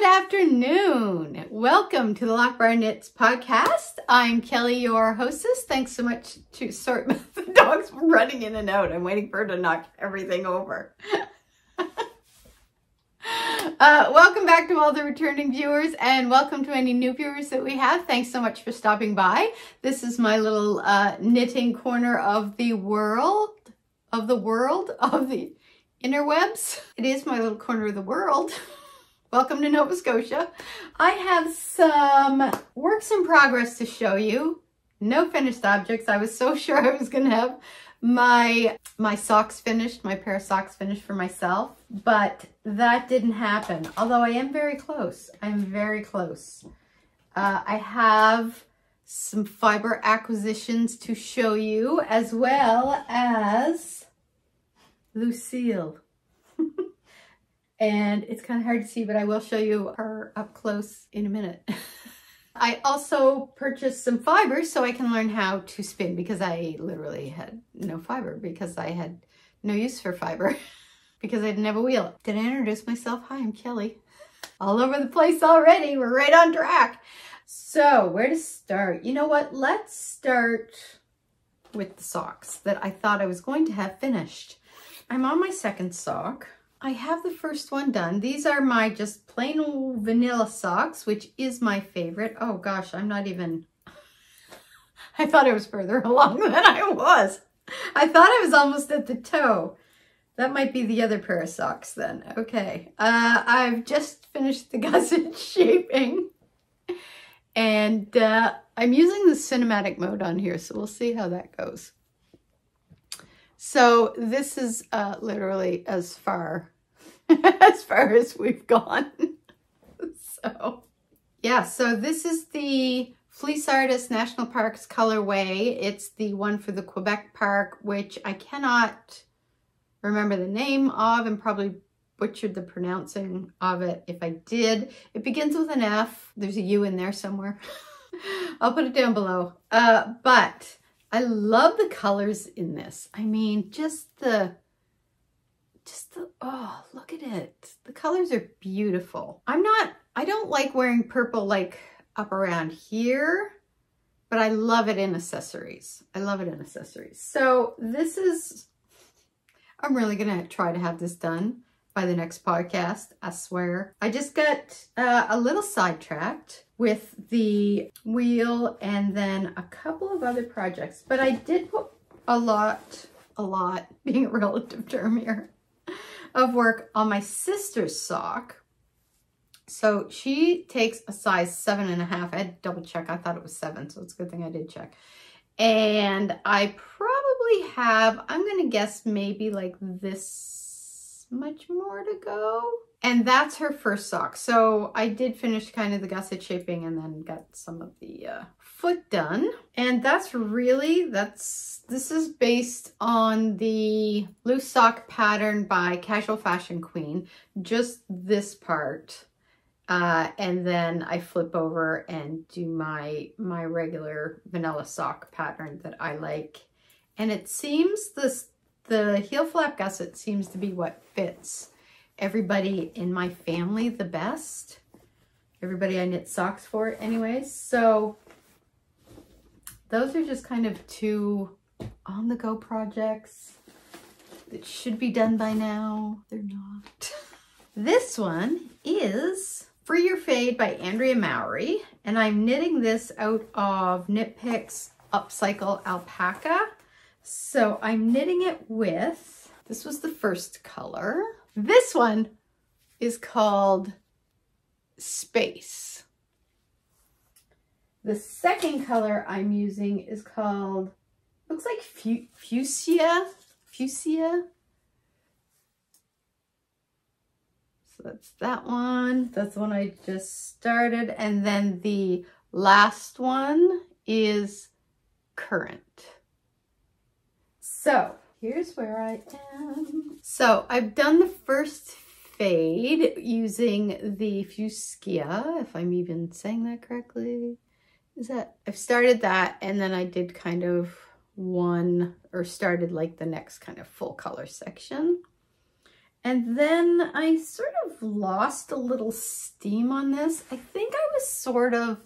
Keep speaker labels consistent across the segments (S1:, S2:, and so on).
S1: Good afternoon. Welcome to the Loch Briar Knits podcast. I'm Kelly, your hostess. Thanks so much to sort the dog's running in and out. I'm waiting for her to knock everything over. Welcome back to all the returning viewers, and welcome to any new viewers that we have. Thanks so much for stopping by. This is my little knitting corner of the interwebs. It is my little corner of the world. Welcome to Nova Scotia. I have some works in progress to show you. No finished objects. I was so sure I was going to have my socks finished, my pair of socks finished for myself, but that didn't happen. Although I am very close. I'm very close. I have some fiber acquisitions to show you, as well as Lucille. And it's kind of hard to see, but I will show you her up close in a minute. I also purchased some fiber so I can learn how to spin, because I literally had no fiber, because I had no use for fiber, because I didn't have a wheel. Did I introduce myself? Hi, I'm Kelly. All over the place already. We're right on track. So where to start? You know what? Let's start with the socks that I thought I was going to have finished. I'm on my second sock. I have the first one done. These are my just plain old vanilla socks, which is my favorite. Oh gosh, I'm not even, I thought I was further along than I was. I thought I was almost at the toe. That might be the other pair of socks then. Okay, I've just finished the gusset shaping, and I'm using the cinematic mode on here, so we'll see how that goes. So this is literally as far as we've gone. So yeah, so this is the Fleece Artist National Parks colorway. It's the one for the Quebec Park, which I cannot remember the name of, and probably butchered the pronouncing of it if I did. It begins with an F. There's a U in there somewhere. I'll put it down below. But I love the colors in this. I mean, oh, look at it. The colors are beautiful. I don't like wearing purple like up around here, but I love it in accessories. I love it in accessories. So this is, I'm really gonna try to have this done by the next podcast, I swear. I just got a little sidetracked with the wheel and then a couple of other projects, but I did put a lot, being a relative term here, of work on my sister's sock. So she takes a size 7.5. I had to double check. I thought it was 7, so it's a good thing I did check. And I probably have, I'm gonna guess maybe like this much more to go. And that's her first sock. So I did finish kind of the gusset shaping and then got some of the foot done. And that's really, this is based on the loose sock pattern by Casual Fashion Queen, just this part. And then I flip over and do my regular vanilla sock pattern that I like. And it seems the heel flap gusset seems to be what fits everybody in my family the best. Everybody I knit socks for anyways. So those are just kind of two on-the-go projects that should be done by now. They're not. This one is Free Your Fade by Andrea Mowry, and I'm knitting this out of Knit Picks Upcycle Alpaca. So I'm knitting it with, this was the first color. This one is called Space. The second color I'm using is called, looks like Fuchsia. So that's that one. That's the one I just started. And then the last one is Current. So here's where I am. So I've done the first fade using the Fuchsia, if I'm even saying that correctly. I've started that, and then I did kind of started like the next kind of full color section. And then I sort of lost a little steam on this. I think I was sort of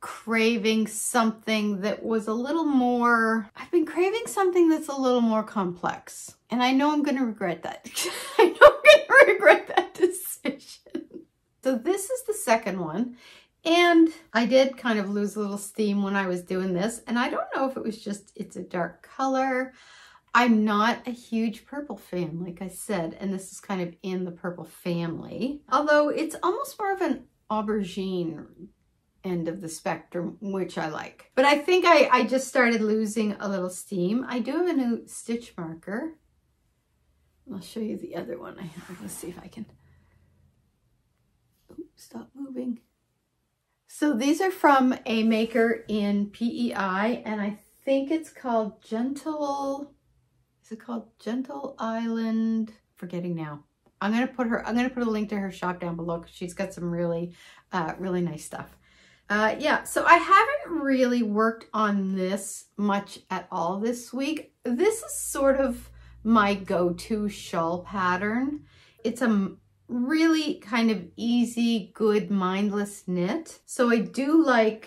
S1: craving something that was a little more, I've been craving something that's a little more complex. And I know I'm going to regret that. I know I'm going to regret that decision. So this is the second one. And I did kind of lose a little steam when I was doing this. And I don't know if it was just, it's a dark color. I'm not a huge purple fan, like I said, and this is kind of in the purple family. Although it's almost more of an aubergine end of the spectrum, which I like. But I think I just started losing a little steam. I do have a new stitch marker. I'll show you the other one I have. Let's see if I can. Oops, stop moving. So these are from a maker in PEI, and I think it's called Gentle. Is it called Gentle Island? Forgetting now. I'm gonna put a link to her shop down below because she's got some really, really nice stuff. Yeah, so I haven't really worked on this much at all this week. This is sort of my go-to shawl pattern. It's a really kind of easy, good, mindless knit. So I do like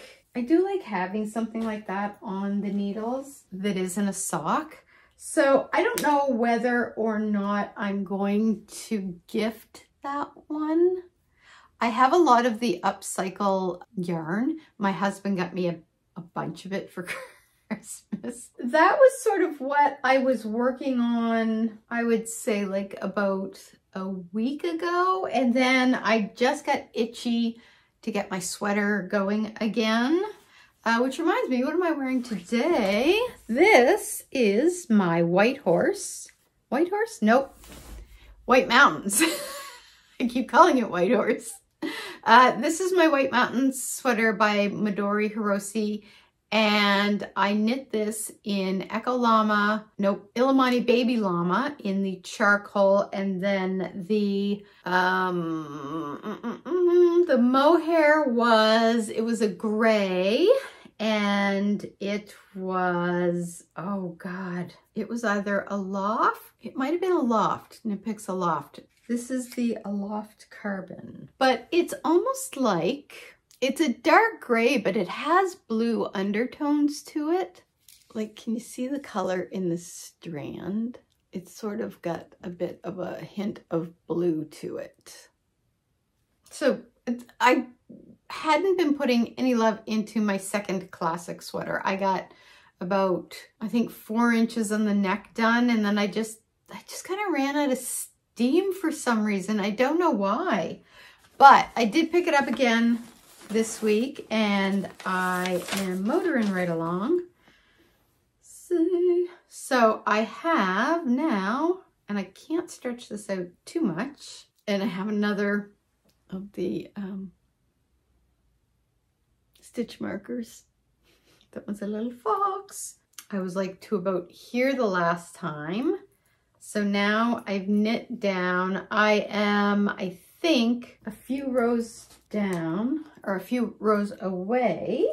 S1: having something like that on the needles that isn't a sock. So I don't know whether or not I'm going to gift that one. I have a lot of the upcycle yarn. My husband got me a bunch of it for Christmas. That was sort of what I was working on, I would say like about a week ago. And then I just got itchy to get my sweater going again. Which reminds me, what am I wearing today? This is my White Horse. White Horse? Nope. White Mountains. I keep calling it White Horse. This is my White Mountains sweater by Midori Hirose. And I knit this in Illimani Baby Llama in the charcoal, and then the mohair was a gray, and it was, oh God, it was either a loft. It might have been a loft. Knit Picks a loft. This is the Aloft Carbon, but it's almost like, it's a dark gray, but it has blue undertones to it. Like, can you see the color in the strand? It's sort of got a bit of a hint of blue to it. So I hadn't been putting any love into my second classic sweater. I got about, I think, 4 inches on the neck done, and then I just kind of ran out of steam for some reason. I don't know why, but I did pick it up again this week, and I am motoring right along. So I have now, and I can't stretch this out too much, and I have another of the stitch markers. That one's a little fox. I was like to about here the last time. So now I've knit down. I am, I think, a few rows down, or a few rows away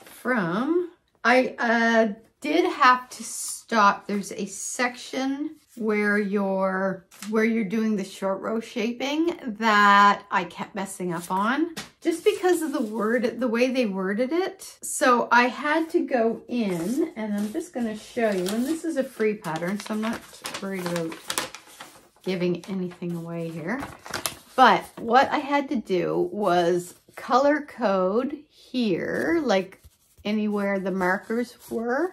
S1: from, I did have to stop. There's a section where you're doing the short row shaping that I kept messing up on just because of the way they worded it. So I had to go in, and I'm just going to show you, and this is a free pattern, so I'm not worried about giving anything away here. But what I had to do was color code here, like anywhere the markers were.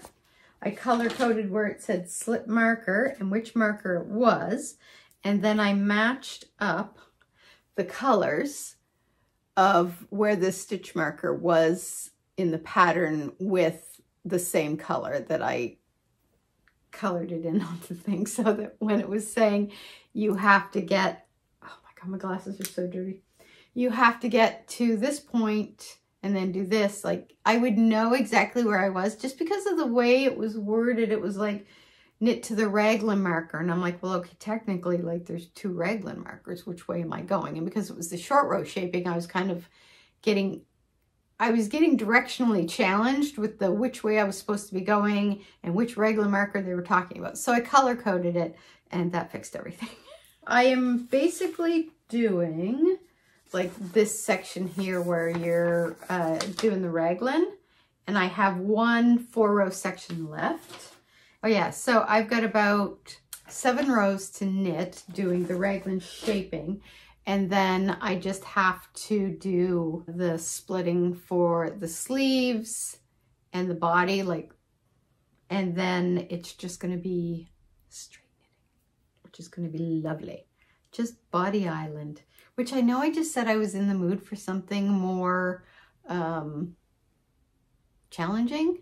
S1: I color coded where it said slip marker and which marker it was. And then I matched up the colors of where the stitch marker was in the pattern with the same color that I colored it in onto things, so that when it was saying you have to get, oh my God, my glasses are so dirty. You have to get to this point and then do this. Like, I would know exactly where I was just because of the way it was worded. It was like knit to the raglan marker. And I'm like, well, okay, technically, like there's 2 raglan markers. Which way am I going? And because it was the short row shaping, I was kind of getting directionally challenged with the which way I was supposed to be going and which raglan marker they were talking about. So I color coded it, and that fixed everything. I am basically doing like this section here where you're doing the raglan, and I have one 4-row section left. Oh yeah, so I've got about 7 rows to knit doing the raglan shaping, and then I just have to do the splitting for the sleeves and the body, like, and then it's just going to be straight knitting, which is going to be lovely. Just Body Island, which I know I just said I was in the mood for something more challenging,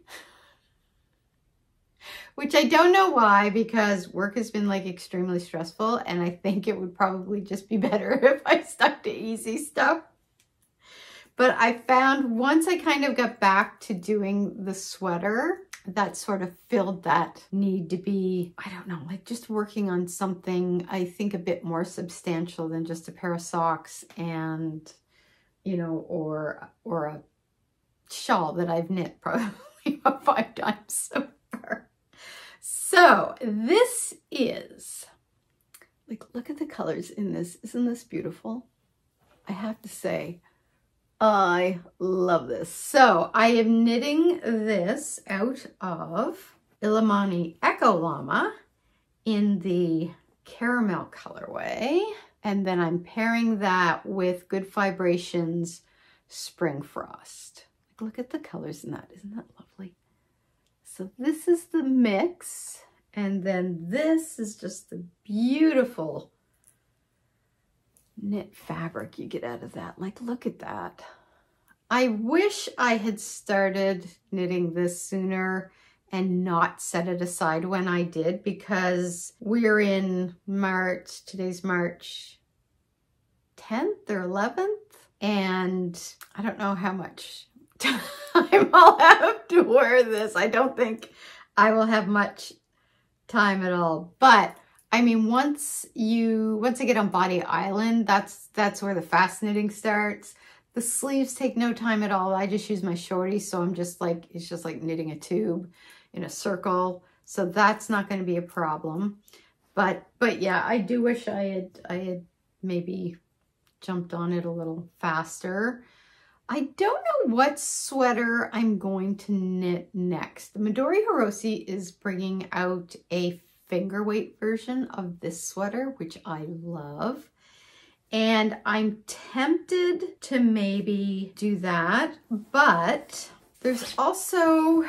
S1: which I don't know why, because work has been like extremely stressful, and I think it would probably just be better if I stuck to easy stuff. But I found once I kind of got back to doing the sweater, that sort of filled that need to be, I don't know, like just working on something, I think, a bit more substantial than just a pair of socks and, you know, or a shawl that I've knit probably about 5 times so far. So this is, like, look at the colors in this. Isn't this beautiful? I have to say, I love this. So I am knitting this out of Illimani Echo Llama in the caramel colorway. And then I'm pairing that with Good Fibrations Spring Frost. Like, look at the colors in that. Isn't that lovely? So this is the mix. And then this is just the beautiful knit fabric you get out of that. Like, look at that. I wish I had started knitting this sooner and not set it aside when I did, because we're in March. Today's March 10th or 11th, and I don't know how much time I'll have to wear this. I don't think I will have much time at all, but I mean, once I get on Body Island, that's where the fast knitting starts. The sleeves take no time at all. I just use my shorty, so I'm just like, it's just like knitting a tube in a circle. So that's not going to be a problem. But yeah, I do wish I had maybe jumped on it a little faster. I don't know what sweater I'm going to knit next. Midori Hirose is bringing out a finger weight version of this sweater, which I love. And I'm tempted to maybe do that, but there's also,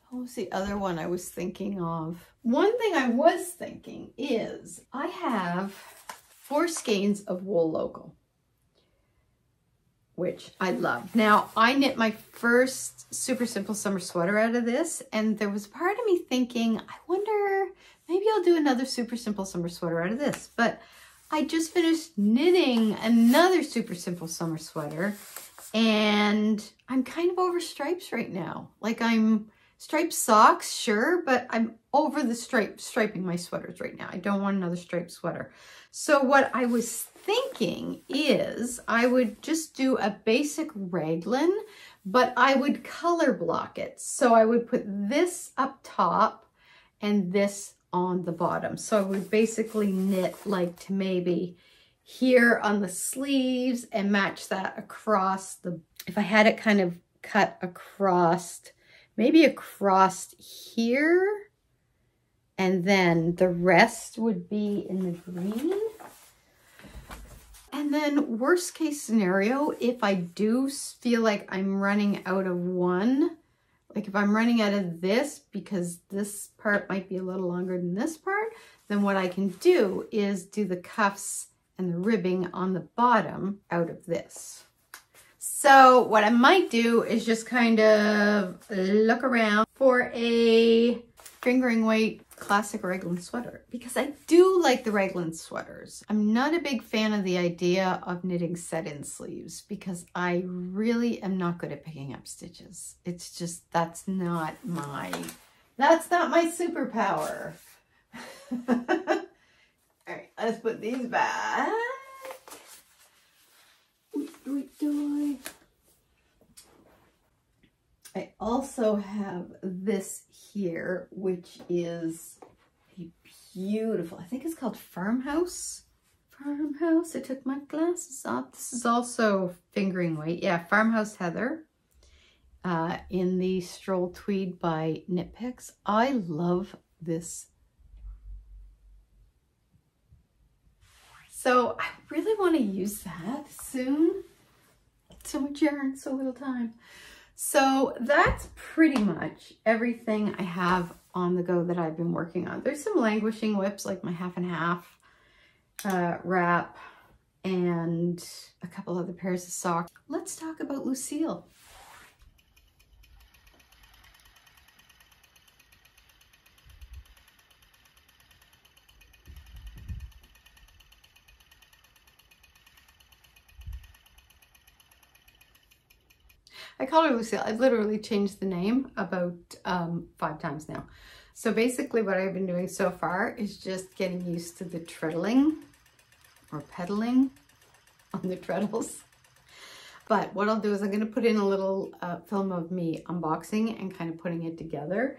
S1: what was the other one I was thinking of? One thing I was thinking is I have 4 skeins of wool local, which I love. Now, I knit my first super simple summer sweater out of this, and there was part of me thinking, I wonder, maybe I'll do another super simple summer sweater out of this. But I just finished knitting another super simple summer sweater, and I'm kind of over stripes right now. Like, I'm striped socks, sure, but I'm over the striping my sweaters right now. I don't want another striped sweater. So what I was thinking is I would just do a basic raglan, but I would color block it. So I would put this up top and this on the bottom. So I would basically knit like to maybe here on the sleeves and match that across the, if I had it kind of cut across, maybe across here, and then the rest would be in the green. And then worst case scenario, if I do feel like I'm running out of one, like if I'm running out of this because this part might be a little longer than this part, then what I can do is do the cuffs and the ribbing on the bottom out of this. So what I might do is just kind of look around for a fingering weight classic raglan sweater, because I do like the raglan sweaters. I'm not a big fan of the idea of knitting set-in sleeves because I really am not good at picking up stitches. It's just, that's not my superpower. All right, let's put these back. I also have this here, which is a beautiful, I think it's called Farmhouse. Farmhouse, I took my glasses off. This is also fingering weight. Yeah, Farmhouse Heather in the Stroll Tweed by Knit Picks. I love this. So I really want to use that soon. So much yarn, so little time. So that's pretty much everything I have on the go that I've been working on. There's some languishing whips like my half and half wrap and a couple other pairs of socks. Let's talk about Lucille. I call her Lucille. I've literally changed the name about 5 times now. So basically what I've been doing so far is just getting used to the treadling or pedaling on the treadles. But what I'll do is I'm going to put in a little film of me unboxing and kind of putting it together.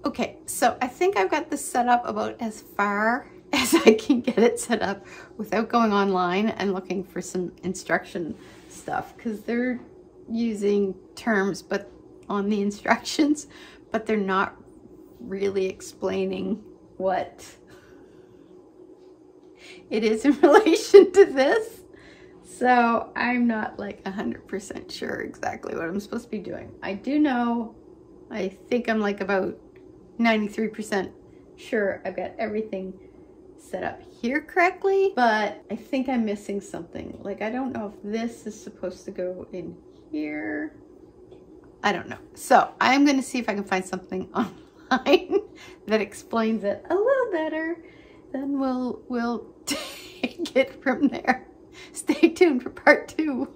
S1: Okay, so I think I've got this set up about as far as I can get it set up without going online and looking for some instruction stuff, because they're using terms but on the instructions, but they're not really explaining what it is in relation to this. So I'm not like 100% sure exactly what I'm supposed to be doing. I do know, I think I'm like about 93% sure I've got everything set up here correctly, but I think I'm missing something. Like, I don't know if this is supposed to go in here. I don't know. So I'm going to see if I can find something online that explains it a little better. Then we'll take it from there. Stay tuned for part 2.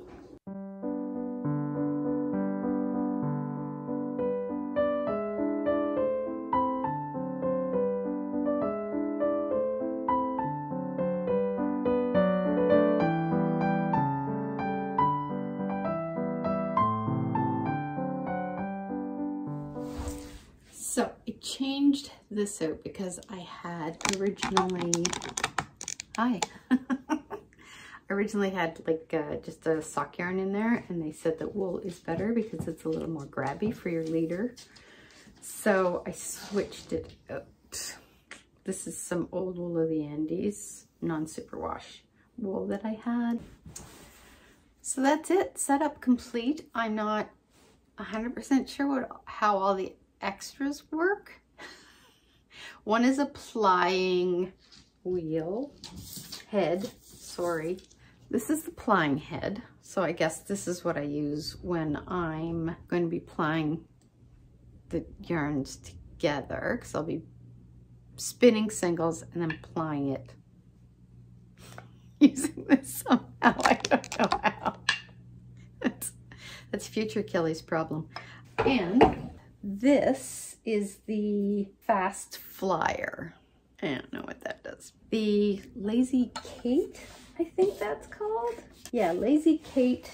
S1: So I changed this out because I had originally, originally had like just a sock yarn in there, and they said that wool is better because it's a little more grabby for your leader. So I switched it out. This is some old wool of the Andes, non-superwash wool that I had. So that's it, setup complete. I'm not 100% sure how all the extras work. One is a plying wheel, head, sorry. This is the plying head. So I guess this is what I use when I'm going to be plying the yarns together, because I'll be spinning singles and then plying it using this somehow. I don't know how. That's future Kelly's problem. And this is the Fast Flyer. I don't know what that does. The Lazy Kate, I think that's called. Yeah, Lazy Kate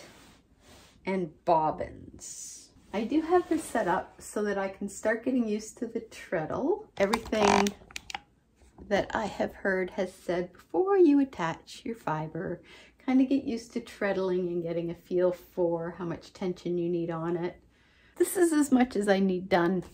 S1: and bobbins. I do have this set up so that I can start getting used to the treadle. Everything that I have heard has said before you attach your fiber, kind of get used to treadling and getting a feel for how much tension you need on it. This is as much as I need done,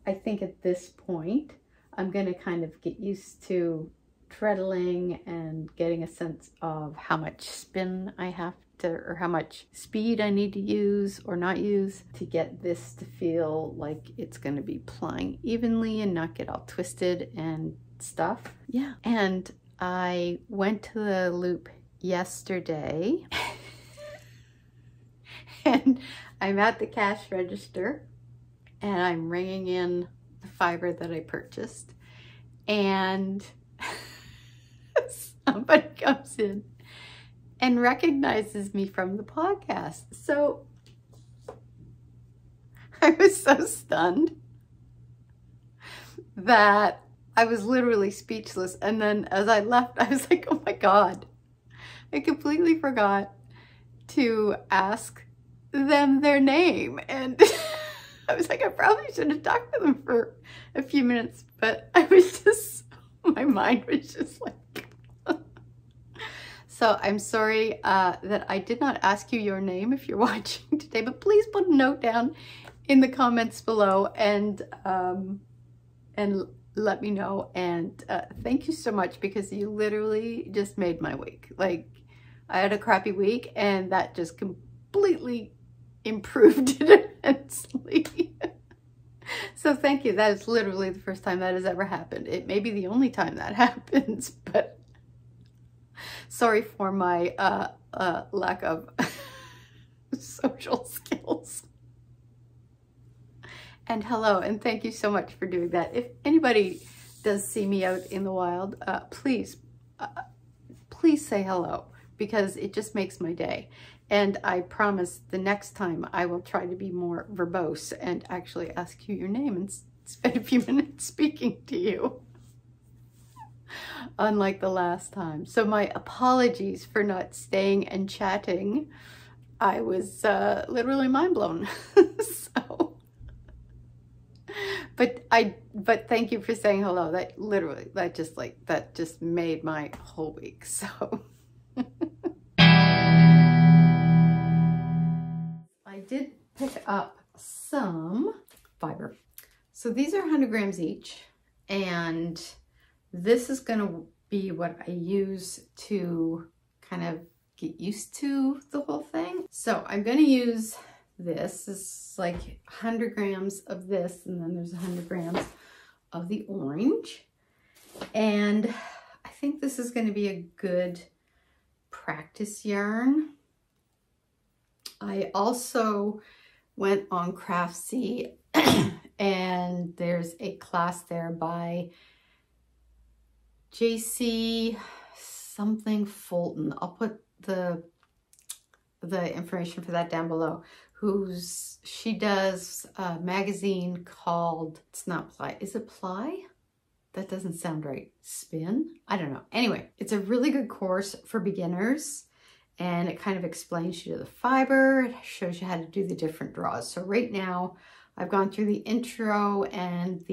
S1: I think, at this point. I'm going to kind of get used to treadling and getting a sense of how much spin I have to, or how much speed I need to use or not use to get this to feel like it's going to be plying evenly and not get all twisted and stuff. Yeah. And I went to the loop yesterday and I'm at the cash register and I'm ringing in the fiber that I purchased, and somebody comes in and recognizes me from the podcast. So I was so stunned that I was literally speechless. And then as I left, I was like, oh my God, I completely forgot to ask them their name. And I was like, I probably should have talked to them for a few minutes, but I was just, my mind was just like, so I'm sorry that I did not ask you your name if you're watching today, but please put a note down in the comments below and let me know. And thank you so much, because you literally just made my week. Like, I had a crappy week and that just completely improved it immensely. So thank you. That is literally the first time that has ever happened. It may be the only time that happens, but sorry for my lack of social skills. And hello, and thank you so much for doing that. If anybody does see me out in the wild, please say hello, because it just makes my day. And I promise the next time I will try to be more verbose and actually ask you your name and spend a few minutes speaking to you, unlike the last time. So my apologies for not staying and chatting. I was literally mind blown. So, but thank you for saying hello. That literally, that just made my whole week. So. I did pick up some fiber. So these are 100 grams each, and this is going to be what I use to kind of get used to the whole thing. So I'm going to use this. This is like 100 grams of this, and then there's 100 grams of the orange. And I think this is going to be a good practice yarn. I also went on Craftsy and there's a class there by JC something Fulton. I'll put the information for that down below. She does a magazine called, it's not Ply, is it Ply? That doesn't sound right. Spin? I don't know. Anyway, it's a really good course for beginners. And it kind of explains you the fiber, it shows you how to do the different draws. So right now I've gone through the intro and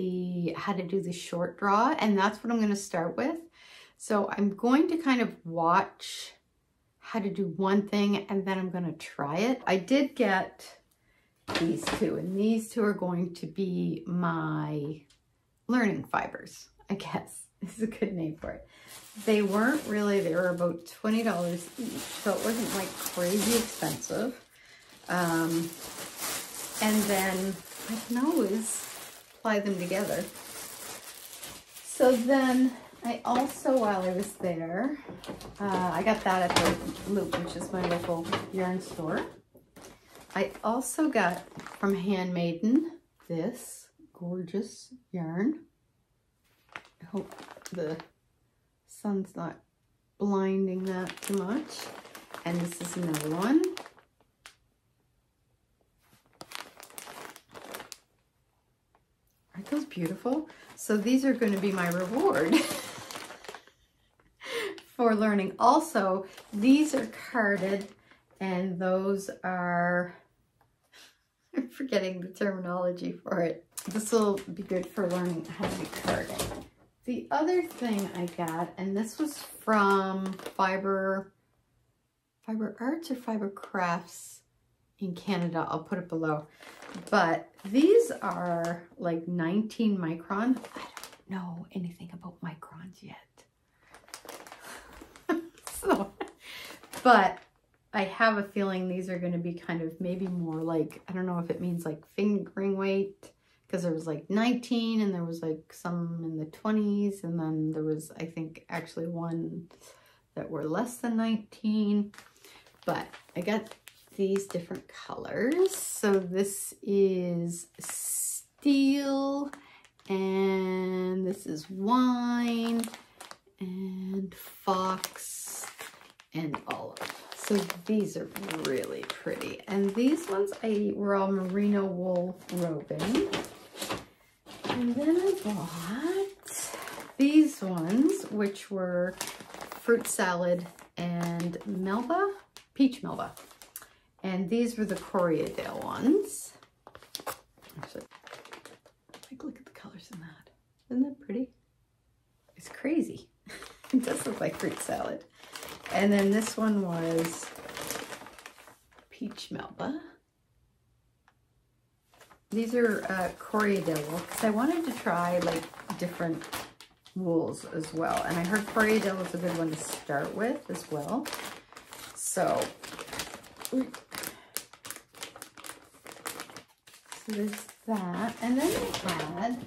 S1: how to do the short draw, and that's what I'm going to start with. So I'm going to kind of watch how to do one thing and then I'm going to try it. I did get these two, and these two are going to be my learning fibers, I guess. This is a good name for it. They weren't really, they were about $20 each, so it wasn't like crazy expensive. And then I can always apply them together. So then I also, while I was there, I got that at the Loop, which is my local yarn store. I also got from Handmaiden this gorgeous yarn. I hope the sun's not blinding that too much. And this is another one. Aren't those beautiful? So these are going to be my reward for learning. Also, these are carded, and those are, I'm forgetting the terminology for it. This will be good for learning how to be carded. The other thing I got, and this was from Fiber Arts or Fiber Crafts in Canada. I'll put it below. But these are like 19 micron. I don't know anything about microns yet. But I have a feeling these are going to be kind of maybe more like, I don't know if it means like fingering weight, because there was like 19 and there was like some in the 20s, and then there was, I think, actually one that were less than 19. But I got these different colors. So this is steel, and this is wine, and fox, and olive. So these are really pretty. And these ones were all merino wool roving. And then I bought these ones, which were fruit salad and melba, peach melba. And these were the Corriedale ones. Actually, like, look at the colors in that. Isn't that pretty? It's crazy. It does look like fruit salad. And then this one was peach melba. These are Corriedale wool, because I wanted to try like different wools as well. And I heard Corriedale was a good one to start with as well. So, there's that. And then I had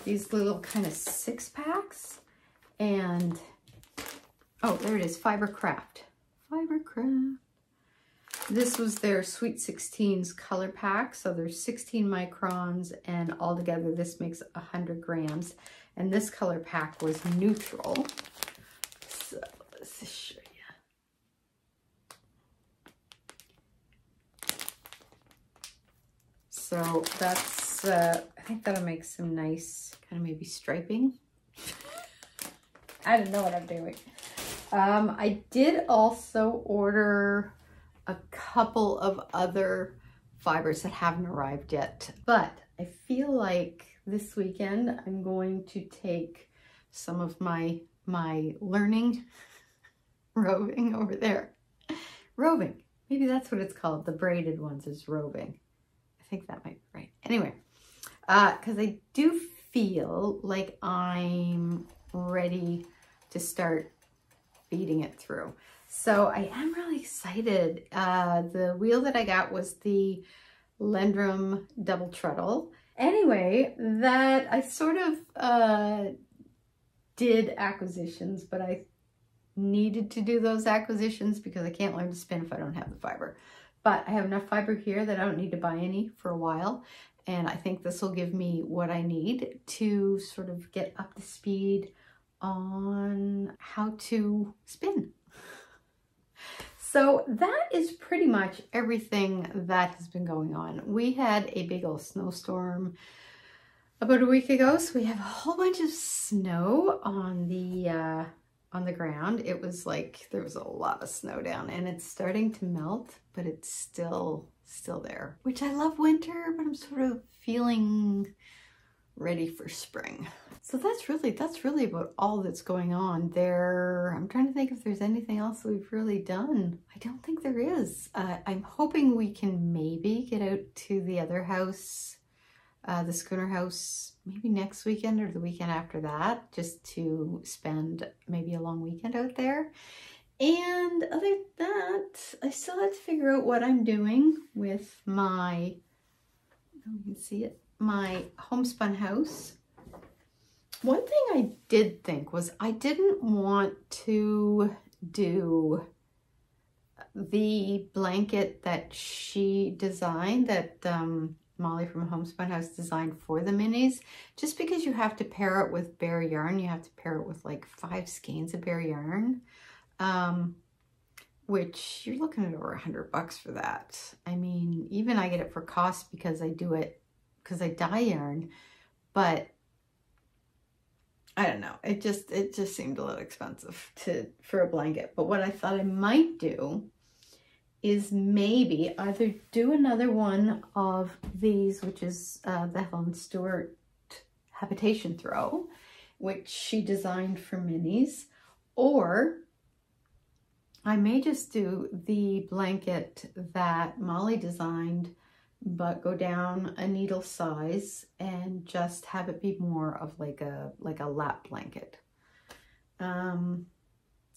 S1: these little kind of 6-packs. And, oh, there it is, Fibercraft. Fibercraft. This was their Sweet 16s color pack. So there's 16 microns, and altogether this makes 100 grams. And this color pack was neutral. So let's just show you. So that's, I think that'll make some nice kind of maybe striping. I don't know what I'm doing. I did also order a couple of other fibers that haven't arrived yet, but I feel like this weekend I'm going to take some of my learning roving over there. Roving, maybe that's what it's called. The braided ones is roving. I think that might be right. Anyway, because I do feel like I'm ready to start beating it through. So I am really excited. The wheel that I got was the Lendrum Double Treadle. Anyway, that I sort of did acquisitions, but I needed to do those acquisitions because I can't learn to spin if I don't have the fiber. But I have enough fiber here that I don't need to buy any for a while. And I think this will give me what I need to sort of get up to speed on how to spin. So that is pretty much everything that has been going on. We had a big old snowstorm about a week ago, so we have a whole bunch of snow on the ground. It was like there was a lot of snow down, and it's starting to melt, but it's still there, which I love winter, but I'm sort of feeling ready for spring. So that's really about all that's going on there. I'm trying to think if there's anything else we've really done. I don't think there is. I'm hoping we can maybe get out to the other house, the schooner house, maybe next weekend or the weekend after that, just to spend maybe a long weekend out there. And other than that, I still have to figure out what I'm doing with my, you can see it, my homespun house. One thing I did think was I didn't want to do the blanket that she designed, that Molly from Homespun House designed for the minis, just because you have to pair it with bare yarn. You have to pair it with like 5 skeins of bare yarn, which you're looking at over $100 for that. I mean, even I get it for cost because I do it, because I dye yarn, but I don't know. It just seemed a little expensive for a blanket. But what I thought I might do is maybe either do another one of these, which is the Helen Stewart Habitation Throw, which she designed for minis, or I may just do the blanket that Molly designed, but go down a needle size and just have it be more of like a lap blanket. And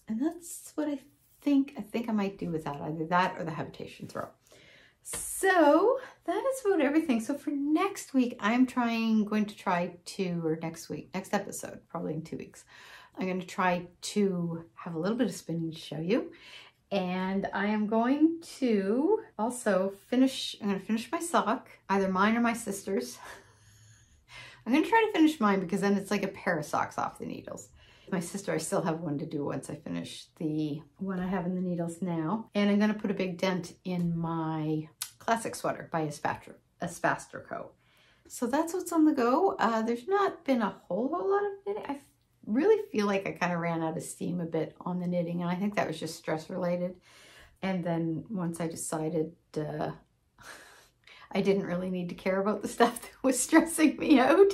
S1: that's what I think I might do with that, either that or the Habitation Throw. So that is about everything. So for next week, I'm going to try to, or next episode, probably in 2 weeks, I'm going to try to have a little bit of spinning to show you. And I am going to also finish my sock, either mine or my sister's. I'm going to try to finish mine because then it's like a pair of socks off the needles. My sister, I still have one to do once I finish the one I have in the needles now. And I'm going to put a big dent in my classic sweater by Espace Tricot. So that's what's on the go. There's not been a whole lot of knitting. I really feel like I kind of ran out of steam a bit on the knitting, and I think that was just stress related. And then once I decided I didn't really need to care about the stuff that was stressing me out,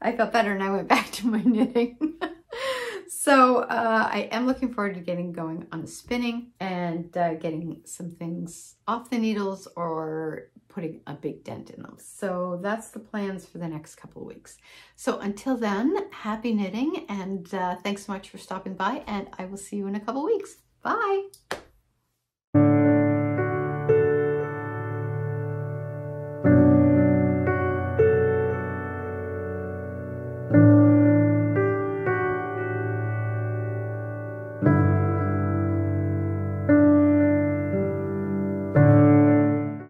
S1: I felt better and I went back to my knitting. So I am looking forward to getting going on the spinning and getting some things off the needles or putting a big dent in them. So that's the plans for the next couple of weeks. So until then, happy knitting, and thanks so much for stopping by, and I will see you in a couple of weeks. Bye.